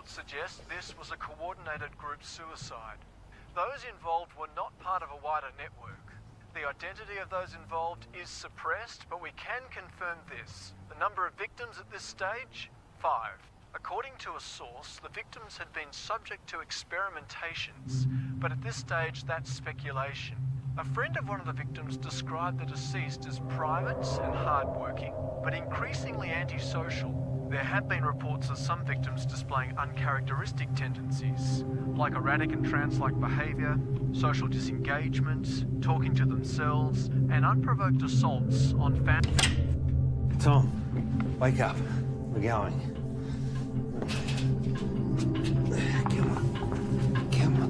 Suggest this was a coordinated group suicide. Those involved were not part of a wider network. The identity of those involved is suppressed, but we can confirm this. The number of victims at this stage? 5. According to a source, the victims had been subject to experimentations, but at this stage that's speculation. A friend of one of the victims described the deceased as private and hardworking, but increasingly antisocial. There have been reports of some victims displaying uncharacteristic tendencies, like erratic and trance-like behaviour, social disengagement, talking to themselves, and unprovoked assaults on family. Tom, wake up. We're going. Come on. Come on.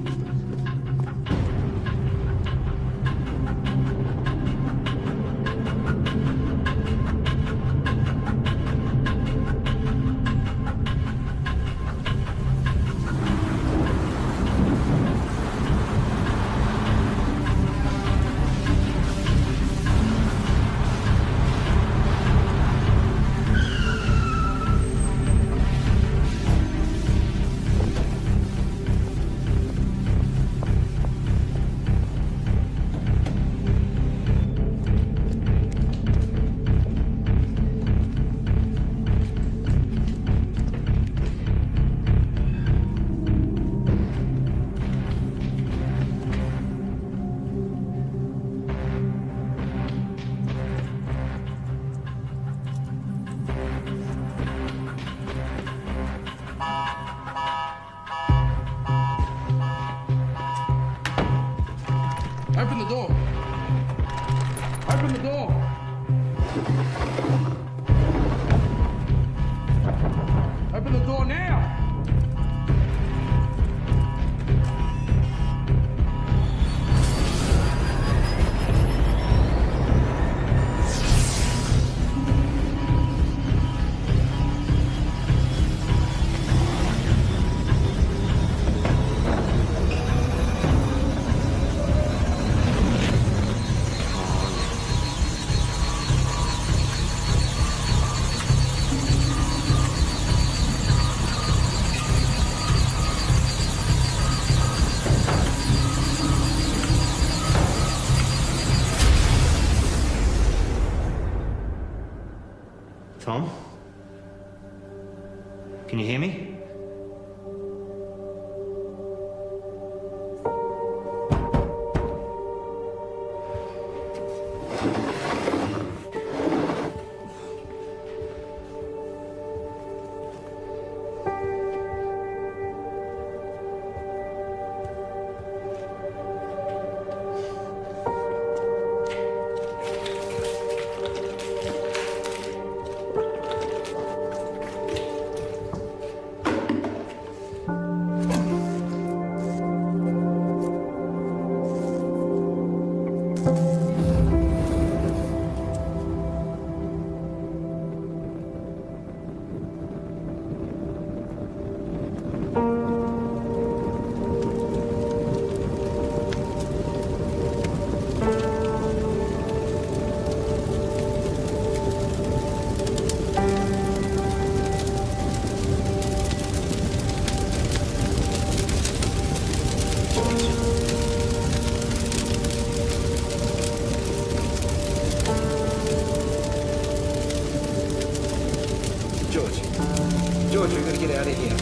Open the door. Open the door. Open the door now. Tom? Can you hear me? George, we've got to get out of here.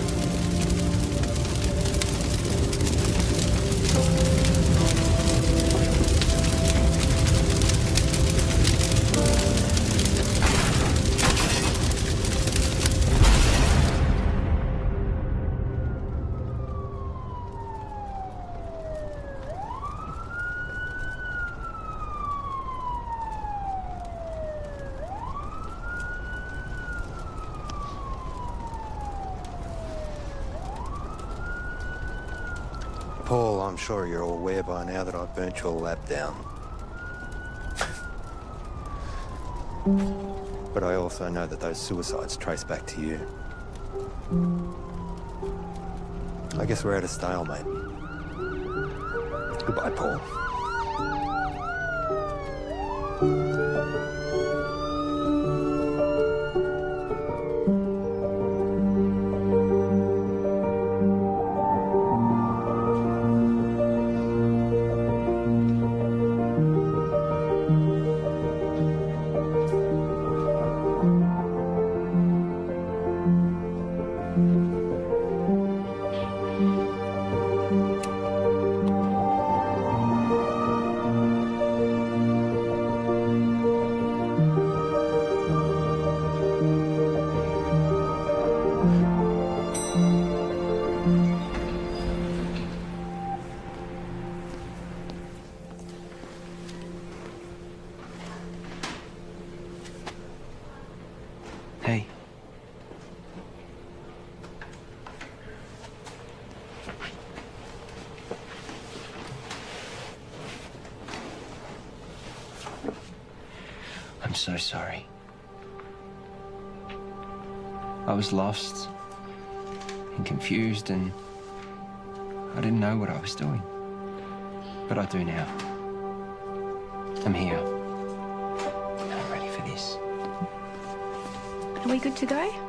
Paul, I'm sure you're all aware by now that I've burnt your lab down. But I also know that those suicides trace back to you. I guess we're at a stalemate. Goodbye, Paul. so sorry. I was lost and confused, and I didn't know what I was doing. But I do now. I'm here. I'm ready for this. Are we good to go?